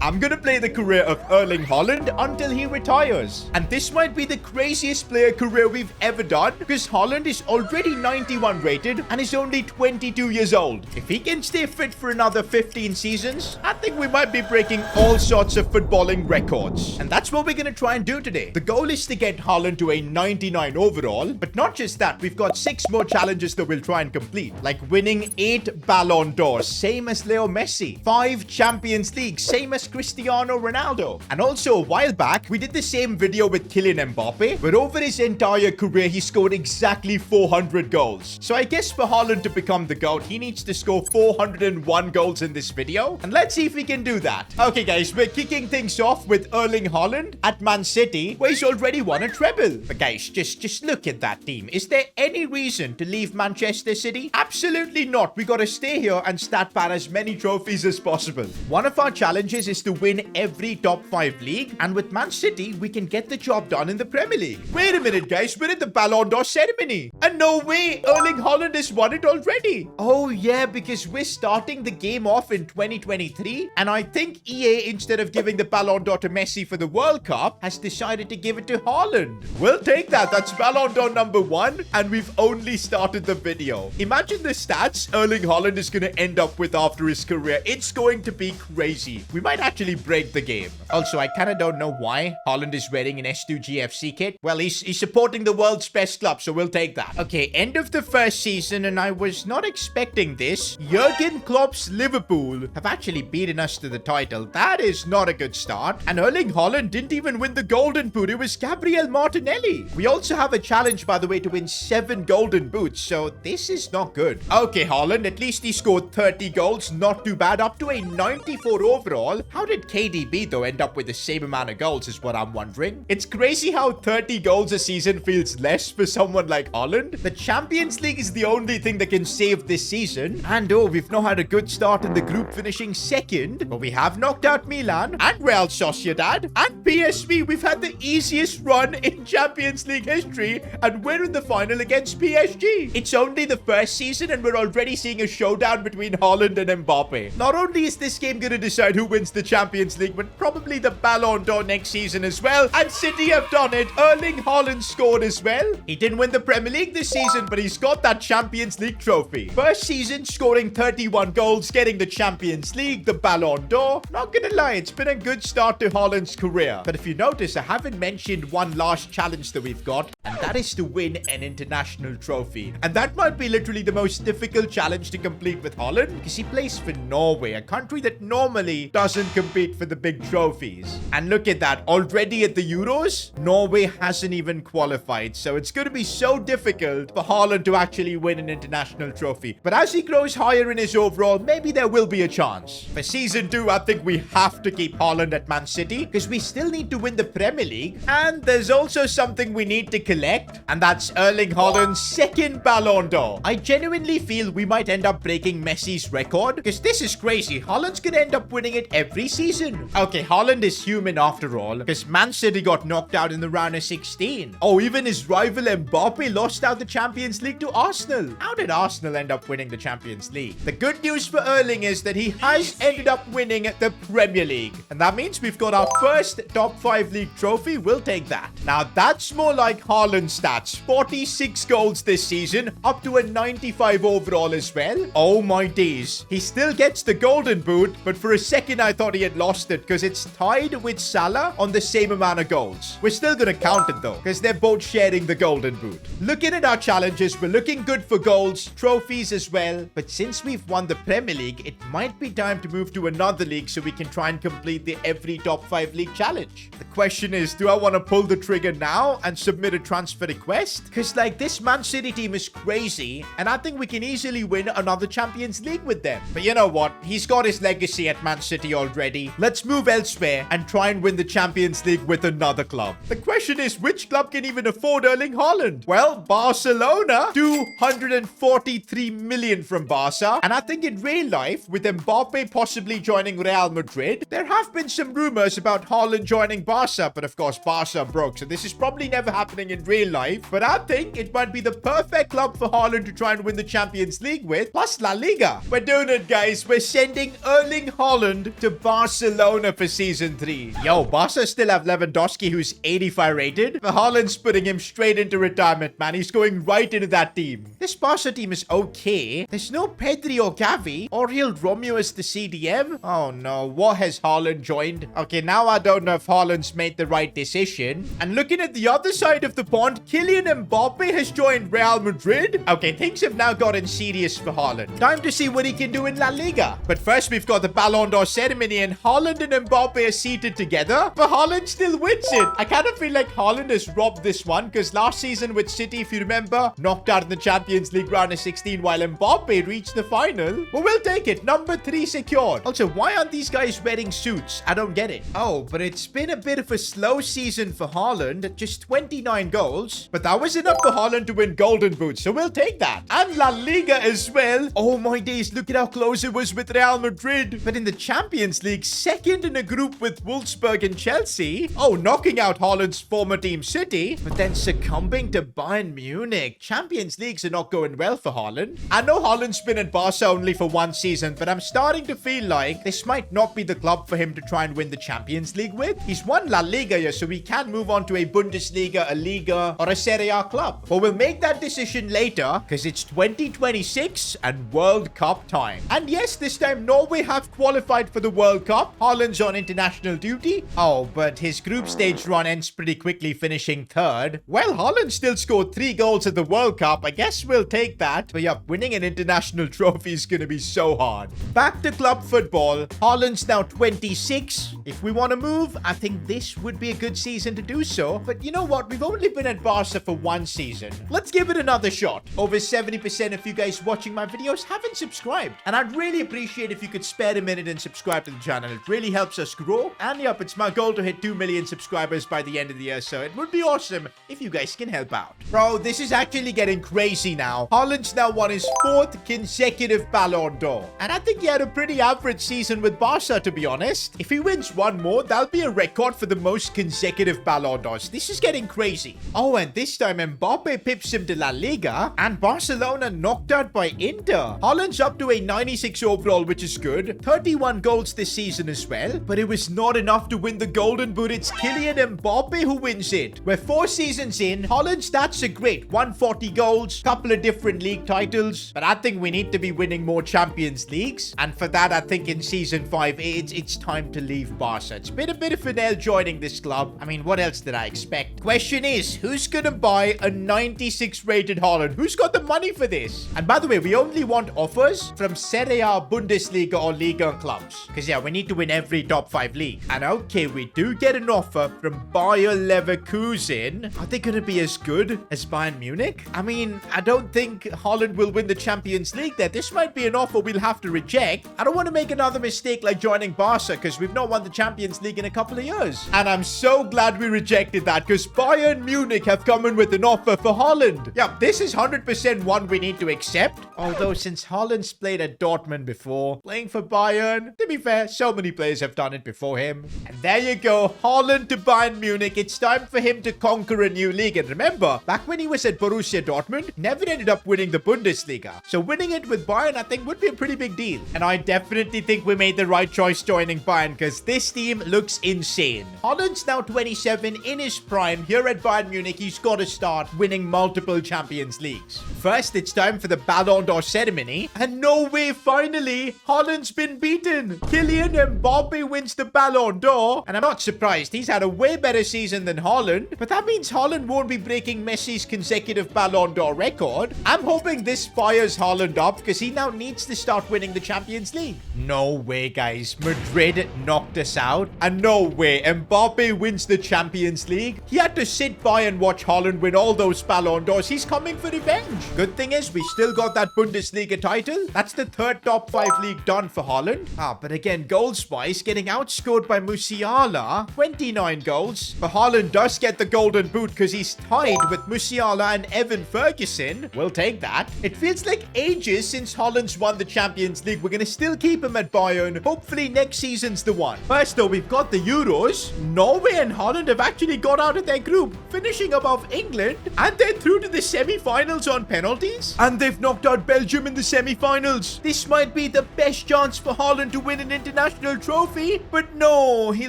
I'm gonna play the career of Erling Haaland until he retires. And this might be the craziest player career we've ever done, because Haaland is already 91 rated and is only 22 years old. If he can stay fit for another 15 seasons, I think we might be breaking all sorts of footballing records. And that's what we're gonna try and do today. The goal is to get Haaland to a 99 overall, but not just that, we've got 6 more challenges that we'll try and complete, like winning 8 Ballon d'Ors, same as Leo Messi, 5 Champions League, same as Cristiano Ronaldo. And also a while back, we did the same video with Kylian Mbappe, but over his entire career, he scored exactly 400 goals. So I guess for Haaland to become the GOAT, he needs to score 401 goals in this video, and let's see if he can do that. Okay guys, we're kicking things off with Erling Haaland at Man City, where he's already won a treble. But guys, just look at that team. Is there any reason to leave Manchester City? Absolutely not. We gotta stay here and stat pad as many trophies as possible. One of our challenges is to win every top 5 league, and with Man City, we can get the job done in the Premier League. Wait a minute guys, we're at the Ballon d'Or ceremony. And no way, Erling Haaland has won it already. Oh yeah, because we're starting the game off in 2023, and I think EA, instead of giving the Ballon d'Or to Messi for the World Cup, has decided to give it to Haaland. We'll take that. That's Ballon d'Or number 1, and we've only started the video. Imagine the stats Erling Haaland is going to end up with after his career. It's going to be crazy. We might actually break the game. Also, I kind of don't know why Haaland is wearing an S2G FC kit. Well, he's supporting the world's best club, so we'll take that. Okay, end of the first season, and I was not expecting this. Jurgen Klopp's Liverpool have actually beaten us to the title. That is not a good start. And Erling Haaland didn't even win the Golden Boot. It was Gabriel Martinelli. We also have a challenge, by the way, to win 7 Golden Boots, so this is not good. Okay, Haaland, at least he scored 30 goals. Not too bad. Up to a 94 overall. How did KDB, though, end up with the same amount of goals is what I'm wondering. It's crazy how 30 goals a season feels less for someone like Haaland. The Champions League is the only thing that can save this season. And oh, we've now had a good start in the group, finishing 2nd. But we have knocked out Milan and Real Sociedad and PSV. We've had the easiest run in Champions League history, and we're in the final against PSG. It's only the first season, and we're already seeing a showdown between Haaland and Mbappe. Not only is this game going to decide who wins the Champions League, but probably the Ballon d'Or next season as well. And City have done it. Erling Haaland scored as well. He didn't win the Premier League this season, but he's got that Champions League trophy. First season, scoring 31 goals, getting the Champions League, the Ballon d'Or. Not gonna lie, it's been a good start to Haaland's career. But if you notice, I haven't mentioned one last challenge that we've got, and that is to win an international trophy. And that might be literally the most difficult challenge to complete with Haaland, because he plays for Norway, a country that normally doesn't compete for the big trophies. And look at that, already at the Euros, Norway hasn't even qualified, so it's going to be so difficult for Haaland to actually win an international trophy. But as he grows higher in his overall, maybe there will be a chance. For season 2, I think we have to keep Haaland at Man City, because we still need to win the Premier League, and there's also something we need to collect, and that's Erling Haaland's 2nd Ballon d'Or. I genuinely feel we might end up breaking Messi's record, because this is crazy. Haaland's gonna end up winning it every season. Okay, Haaland is human after all, because Man City got knocked out in the round of 16. Oh, even his rival Mbappe lost out the Champions League to Arsenal. How did Arsenal end up winning the Champions League? The good news for Erling is that he has ended up winning the Premier League, and that means we've got our first top 5 league trophy. We'll take that. Now that's more like Haaland stats. 46 goals this season, up to a 95 overall as well. Oh my days. He still gets the Golden Boot, but for a second I thought he had lost it, because it's tied with Salah on the same amount of goals. We're still gonna count it though, because they're both sharing the Golden Boot. Looking at our challenges, we're looking good for goals, trophies as well. But since we've won the Premier League, it might be time to move to another league so we can try and complete the every top 5 league challenge. The question is, do I want to pull the trigger now and submit a transfer request? Because like, this Man City team is crazy, and I think we can easily win another Champions League with them. But you know what? He's got his legacy at Man City already. Let's move elsewhere and try and win the Champions League with another club. The question is, which club can even afford Erling Haaland? Well, Barcelona. 243 million from Barca. And I think in real life, with Mbappe possibly joining Real Madrid, there have been some rumors about Haaland joining Barca, but of course Barca broke, so this is probably never happening in real life. But I think it might be the perfect club for Haaland to try and win the Champions League with, plus La Liga. We're doing it, guys. We're sending Erling Haaland to Barca. Barcelona for Season 3. Yo, Barca still have Lewandowski, who's 85 rated. But Haaland's putting him straight into retirement, man. He's going right into that team. This Barca team is okay. There's no Pedri or Gavi. Oriol Romeo is the CDM. Oh no, what has Haaland joined? Okay, now I don't know if Haaland's made the right decision. And looking at the other side of the pond, Kylian Mbappe has joined Real Madrid. Okay, things have now gotten serious for Haaland. Time to see what he can do in La Liga. But first, we've got the Ballon d'Or ceremony, and Haaland and Mbappe are seated together. But Haaland still wins it. I kind of feel like Haaland has robbed this one, because last season with City, if you remember, knocked out in the Champions League round of 16, while Mbappe reached the final. But we'll take it. Number 3 secured. Also, why aren't these guys wearing suits? I don't get it. Oh, but it's been a bit of a slow season for Haaland. Just 29 goals. But that was enough for Haaland to win Golden Boot, so we'll take that. And La Liga as well. Oh my days, look at how close it was with Real Madrid. But in the Champions League, second in a group with Wolfsburg and Chelsea. Oh, knocking out Haaland's former team City, but then succumbing to Bayern Munich. Champions Leagues are not going well for Haaland. I know Haaland's been at Barca only for one season, but I'm starting to feel like this might not be the club for him to try and win the Champions League with. He's won La Liga here, so he can move on to a Bundesliga, a Liga, or a Serie A club. But we'll make that decision later, because it's 2026 and World Cup time. And yes, this time Norway have qualified for the World Cup. Haaland's on international duty. Oh, but his group stage run ends pretty quickly, finishing third. Well, Haaland still scored 3 goals at the World Cup. I guess we'll take that. But yeah, winning an international trophy is going to be so hard. Back to club football. Haaland's now 26. If we want to move, I think this would be a good season to do so. But you know what? We've only been at Barca for one season. Let's give it another shot. Over 70% of you guys watching my videos haven't subscribed. And I'd really appreciate if you could spare a minute and subscribe to the channel. It really helps us grow. And yep, it's my goal to hit 2 million subscribers by the end of the year. So it would be awesome if you guys can help out. Bro, this is actually getting crazy now. Haaland's now won his 4th consecutive Ballon d'Or. And I think he had a pretty average season with Barca, to be honest. If he wins one more, that'll be a record for the most consecutive Ballon d'Ors. This is getting crazy. Oh, and this time Mbappe pips him to La Liga. And Barcelona knocked out by Inter. Haaland's up to a 96 overall, which is good. 31 goals this season as well. But it was not enough to win the Golden Boot. It's Kylian Mbappe who wins it. We're 4 seasons in. Haaland's stats are great. 140 goals, couple of different league titles. But I think we need to be winning more Champions Leagues. And for that, I think in Season 5, it's time to leave Barca. It's been a bit of an L joining this club. I mean, what else did I expect? Question is, who's gonna buy a 96 rated Haaland? Who's got the money for this? And by the way, we only want offers from Serie A, Bundesliga, or Liga clubs. Because yeah, we need to win every top 5 league. And okay, we do get an offer from Bayer Leverkusen. Are they gonna be as good as Bayern Munich? I mean, I don't think Haaland will win the Champions League there. This might be an offer we'll have to reject. I don't want to make another mistake like joining Barca, because we've not won the Champions League in a couple of years. And I'm so glad we rejected that, because Bayern Munich have come in with an offer for Haaland. Yeah, this is 100% one we need to accept. Although since Haaland's played at Dortmund before, playing for Bayern, to be fair, so many players have done it before him. And there you go, Haaland to Bayern Munich. It's time for him to conquer a new league. And remember, back when he was at Borussia Dortmund, never ended up winning the Bundesliga. So winning it with Bayern, I think, would be a pretty big deal. And I definitely think we made the right choice joining Bayern, because this team looks insane. Haaland's now 27, in his prime. Here at Bayern Munich, he's got to start winning multiple Champions Leagues. First, it's time for the Ballon d'Or ceremony. And no way, finally, Haaland's been beaten. Kylian Mbappe wins the Ballon d'Or. And I'm not surprised. He's had a way better season than Haaland. But that means Haaland won't be breaking Messi's consecutive Ballon d'Or record. I'm hoping this fires Haaland up, because he now needs to start winning the Champions League. No way, guys. Madrid knocked us out. And no way, Mbappe wins the Champions League. He had to sit by and watch Haaland win all those Ballon d'Ors. He's coming for revenge. Good thing is, we still got that Bundesliga title. That's the 3rd top 5 league done for Haaland. But again, goals-wise, getting outscored by Musiala. 29 goals. But Haaland does get the Golden Boot, because he's tied with Musiala and Evan Ferguson. We'll take that. It feels like ages since Haaland's won the Champions League. We're going to still keep him at Bayern. Hopefully next season's the one. First though, we've got the Euros. Norway and Haaland have actually got out of their group, finishing above England. And they're through to the semi-finals on paper. penalties. And they've knocked out Belgium in the semi-finals. This might be the best chance for Haaland to win an international trophy. But no, he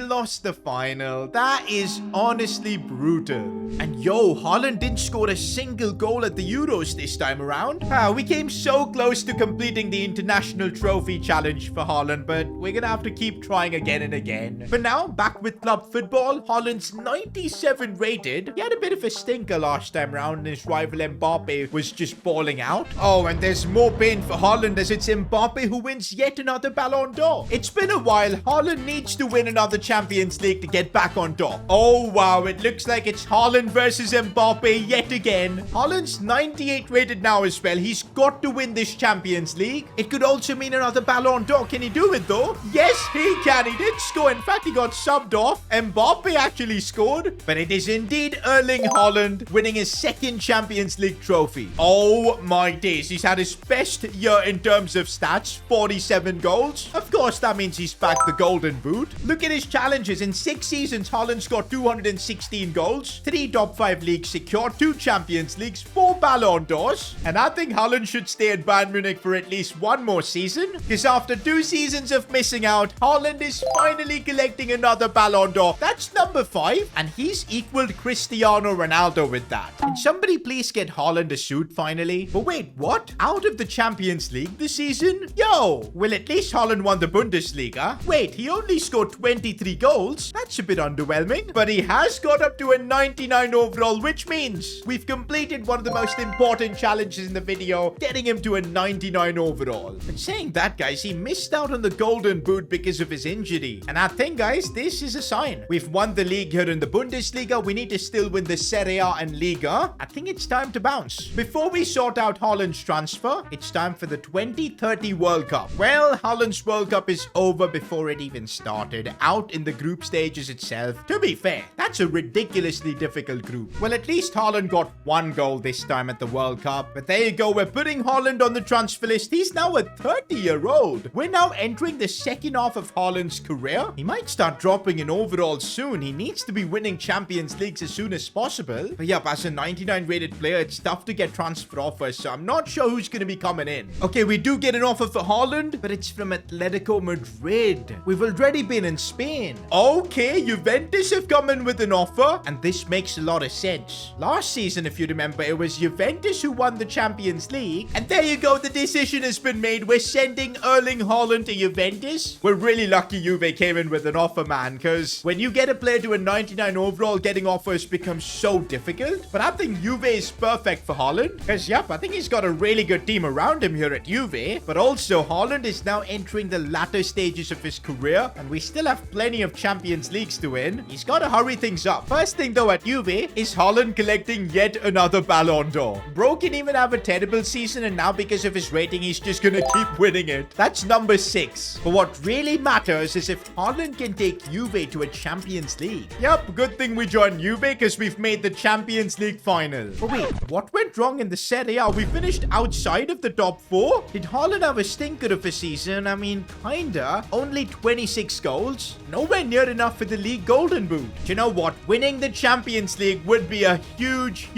lost the final. That is honestly brutal. And yo, Haaland didn't score a single goal at the Euros this time around. We came so close to completing the international trophy challenge for Haaland, but we're gonna have to keep trying again and again. For now, back with club football, Haaland's 97 rated. He had a bit of a stinker last time round, and his rival Mbappe was just balling out. Oh, and there's more pain for Haaland as it's Mbappe who wins yet another Ballon d'Or. It's been a while. Haaland needs to win another Champions League to get back on top. Oh wow, it looks like it's Haaland versus Mbappe yet again. Haaland's 98 rated now as well. He's got to win this Champions League. It could also mean another Ballon d'Or. Can he do it though? Yes, he can. He did score. In fact, he got subbed off. Mbappe actually scored. But it is indeed Erling Haaland winning his second Champions League trophy. Oh my days. He's had his best year in terms of stats. 47 goals. Of course, that means he's back the golden boot. Look at his challenges. In 6 seasons, Haaland scored 216 goals, 3 top 5 leagues secured, 2 Champions Leagues, 4 Ballon d'Ors. And I think Haaland should stay at Bayern Munich for at least one more season. Because after 2 seasons of missing out, Haaland is finally collecting another Ballon d'Or. That's number 5. And he's equaled Cristiano Ronaldo with that. Can somebody please get Haaland a suit finally? But wait, what? Out of the Champions League this season? Yo, well, at least Haaland won the Bundesliga. Wait, he only scored 23 goals? That's a bit underwhelming. But he has got up to a 99 overall, which means we've completed one of the most important challenges in the video, getting him to a 99 overall. But saying that, guys, he missed out on the golden boot because of his injury. And I think, guys, this is a sign. We've won the league here in the Bundesliga. We need to still win the Serie A and Liga. I think it's time to bounce. Before we sort out Haaland's transfer, it's time for the 2030 World Cup. Well, Haaland's World Cup is over before it even started, out in the group stages itself. To be fair, that's a ridiculously difficult group. Well, at least Haaland got 1 goal this time at the World Cup. But there you go, we're putting Haaland on the transfer list. He's now a 30-year-old. We're now entering the second half of Haaland's career. He might start dropping in overall soon. He needs to be winning Champions Leagues as soon as possible. But yep, as a 99 rated player, it's tough to get transfer offers, so I'm not sure who's going to be coming in. Okay, we do get an offer for Haaland, but it's from Atletico Madrid. We've already been in Spain. Okay, Juventus have come in with an offer, and this makes a lot of sense. Last season, if you remember, it was Juventus who won the Champions League, and there you go, the decision has been made. We're sending Erling Haaland to Juventus. We're really lucky Juve came in with an offer, man, because when you get a player to a 99 overall, getting offers becomes so difficult. But I think Juve is perfect for Haaland, because yep, I think he's got a really good team around him here at Juve. But also, Haaland is now entering the latter stages of his career, and we still have plenty of Champions Leagues to win. He's got to hurry things up. First thing though at Juve is Haaland collecting yet another Ballon d'Or. Bro can even have a terrible season, and now because of his rating, he's just gonna keep winning it. That's number 6. But what really matters is if Haaland can take Juve to a Champions League. Yep, good thing we joined Juve because we've made the Champions League final. But wait, what went wrong in the Serie A? We finished outside of the top 4? Did Haaland have a stinker of a season? I mean, kinda. Only 26 goals. Nowhere near enough for the league golden boot. Do you know what? Winning the Champions League would be a huge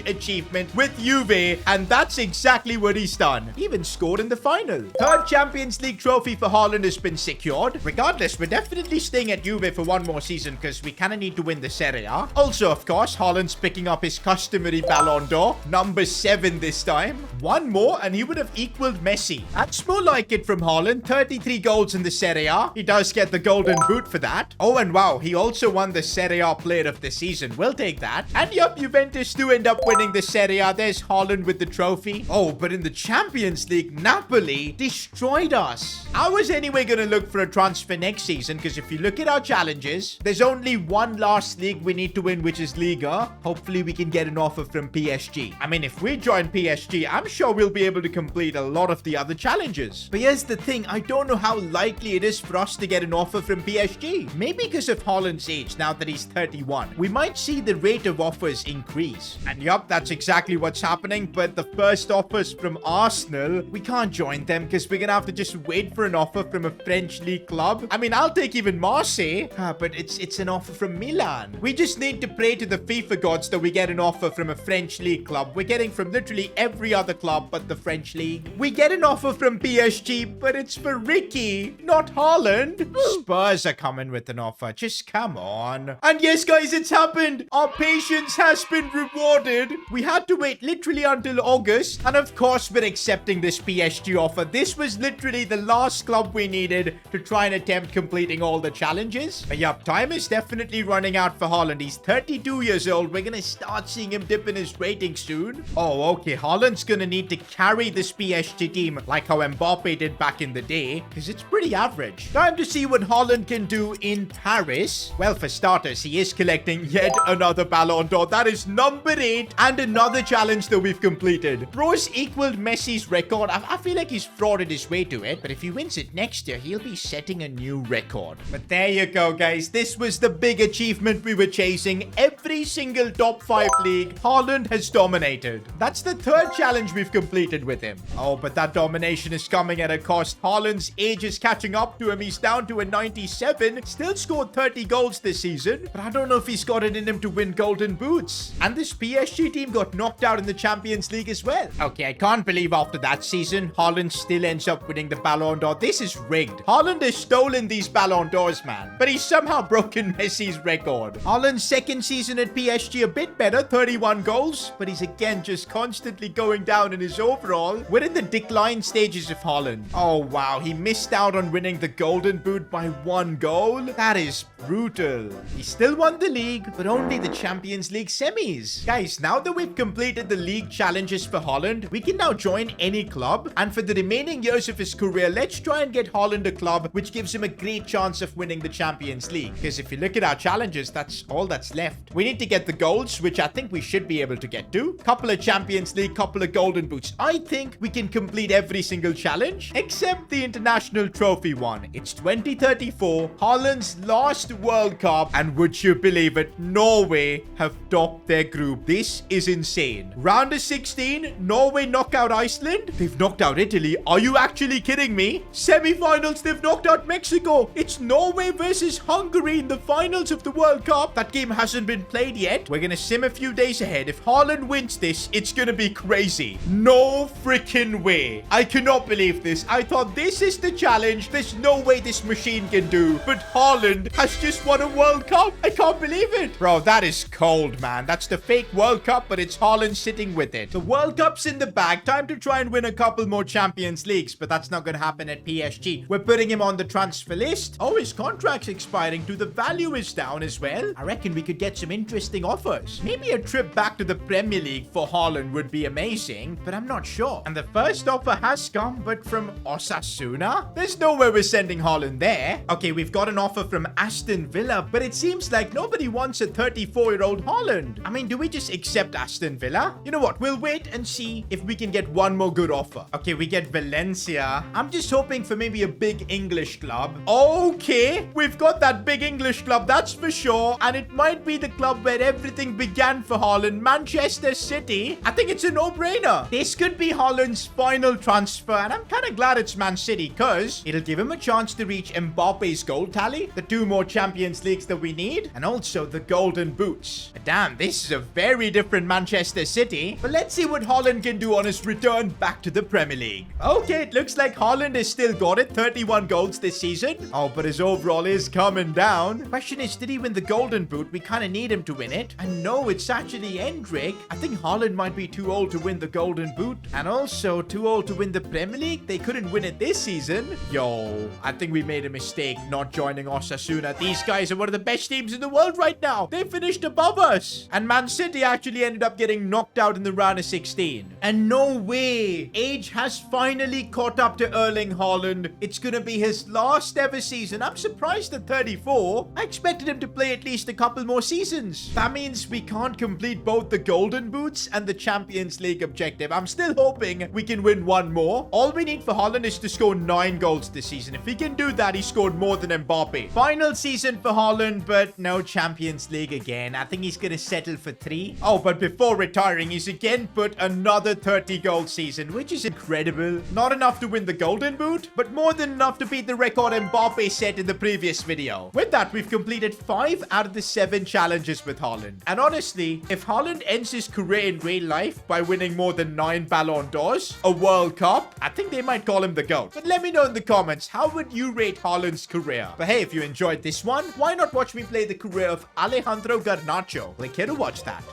achievement with Juve, and that's exactly what he's done. He even scored in the final. 3rd Champions League trophy for Haaland has been secured. Regardless, we're definitely staying at Juve for one more season because we kind of need to win the Serie A. Also, of course, Haaland's picking up his customary Ballon d'Or, number 7 this time. One more and he would have equaled Messi. That's more like it from Haaland. 33 goals in the Serie A. He does get the golden boot for that. Oh, and wow, he also won the Serie A player of the season. We'll take that. And yup, Juventus do end up winning the Serie A. There's Haaland with the trophy. Oh, but in the Champions League, Napoli destroyed us. I was anyway going to look for a transfer next season because if you look at our challenges, there's only one last league we need to win, which is Liga. Hopefully we can get an offer from PSG. I mean, if we join PSG, I'm sure we'll be able to complete a lot of the other challenges. But here's the thing, I don't know how likely it is for us to get an offer from PSG. Maybe because of Haaland's age, now that he's 31. We might see the rate of offers increase. And yup, that's exactly what's happening. But the first offers from Arsenal, we can't join them because we're gonna have to just wait for an offer from a French league club. I mean, I'll take even Marseille, but it's an offer from Milan. We just need to pray to the FIFA gods that we get an offer from a French league club. We're getting from from literally every other club but the French league. We get an offer from PSG, but it's for Ricky, not Haaland. Spurs are coming with an offer. Just come on. And yes, guys, it's happened. Our patience has been rewarded. We had to wait literally until August. And of course, we're accepting this PSG offer. This was literally the last club we needed to try and attempt completing all the challenges. But yup, time is definitely running out for Haaland. He's 32 years old. We're going to start seeing him dip in his rating soon. Oh, okay. Haaland's going to need to carry this PSG team like how Mbappe did back in the day, because it's pretty average. Time to see what Haaland can do in Paris. Well, for starters, he is collecting yet another Ballon d'Or. That is number 8 and another challenge that we've completed. Bro's equaled Messi's record. I feel like he's frauded his way to it, but if he wins it next year, he'll be setting a new record. But there you go, guys. This was the big achievement we were chasing. Every single top 5 league, Haaland has dominated. That's the 3rd challenge we've completed with him. Oh, but that domination is coming at a cost. Haaland's age is catching up to him. He's down to a 97. Still scored 30 goals this season, but I don't know if he's got it in him to win golden boots. And this PSG team got knocked out in the Champions League as well. Okay, I can't believe after that season, Haaland still ends up winning the Ballon d'Or. This is rigged. Haaland has stolen these Ballon d'Ors, man. But he's somehow broken Messi's record. Haaland's 2nd season at PSG a bit better, 31 goals, but he's again just constantly going down in his overall. We're in the decline stages of Haaland. Oh, wow. He missed out on winning the golden boot by 1 goal. That is brutal. He still won the league, but only the Champions League semis. Guys, now that we've completed the league challenges for Haaland, we can now join any club. And for the remaining years of his career, let's try and get Haaland a club which gives him a great chance of winning the Champions League. Because if you look at our challenges, that's all that's left. We need to get the goals, which I think we should be able to get to. Couple of Champions League, couple of golden boots. I think we can complete every single challenge except the international trophy one. It's 2034, Haaland's last World Cup, and would you believe it, Norway have topped their group. This is insane. Round of 16, Norway knock out Iceland. They've knocked out Italy. Are you actually kidding me? Semi-finals, they've knocked out Mexico. It's Norway versus Hungary in the finals of the World Cup. That game hasn't been played yet. We're gonna sim a few days ahead. If Haaland wins this, it's gonna be crazy. No freaking way. I cannot believe this. I thought this is the challenge. There's no way this machine can do. But Haaland has just won a World Cup. I can't believe it. Bro, that is cold, man. That's the fake World Cup, but it's Haaland sitting with it. The World Cup's in the bag. Time to try and win a couple more Champions Leagues, but that's not gonna happen at PSG. We're putting him on the transfer list. Oh, his contract's expiring too. The value is down as well. I reckon we could get some interesting offers. Maybe a trip back to the Premier League for Haaland would be amazing, but I'm not sure. And the first offer has come, but from Osasuna? There's no way we're sending Haaland there. Okay, we've got an offer from Aston Villa, but it seems like nobody wants a 34-year-old Haaland. I mean, do we just accept Aston Villa? You know what? We'll wait and see if we can get one more good offer. Okay, we get Valencia. I'm just hoping for maybe a big English club. Okay, we've got that big English club, that's for sure. And it might be the club where everything began for Haaland, Manchester City. I think it's a no-brainer. This could be Haaland's final transfer, and I'm kind of glad it's Man City, because it'll give him a chance to reach Mbappe's goal tally, the 2 more Champions Leagues that we need, and also the golden boots. Damn, this is a very different Manchester City. But let's see what Haaland can do on his return back to the Premier League. Okay, it looks like Haaland has still got it. 31 goals this season. Oh, but his overall is coming down. Question is, did he win the golden boot? We kind of need him to win it. And no, it's actually Endrick. I think Haaland might be too old to win the golden boot, and also too old to win the Premier League. They couldn't win it this season. Yo, I think we made a mistake not joining Osasuna. These guys are one of the best teams in the world right now. They finished above us. And Man City actually ended up getting knocked out in the round of 16. And no way. Age has finally caught up to Erling Haaland. It's gonna be his last ever season. I'm surprised at 34. I expected him to play at least a couple more seasons. That means we can't complete both the golden boots and the Champions League objective. I'm still hoping we can win one more. All we need for Haaland is to score 9 goals this season. If he can do that, he scored more than Mbappe. Final season for Haaland, but no Champions League again. I think he's gonna settle for 3. Oh, but before retiring, he's again put another 30-goal season, which is incredible. Not enough to win the golden boot, but more than enough to beat the record Mbappe set in the previous video. With that, we've completed 5 out of the 7 challenges with Haaland. And honestly, if Haaland ends his career in real life by winning more than 9 Ballon d'Ors, a World Cup. I think they might call him the GOAT. But let me know in the comments, how would you rate Haaland's career? But hey, if you enjoyed this one, why not watch me play the career of Alejandro Garnacho? Click here to watch that.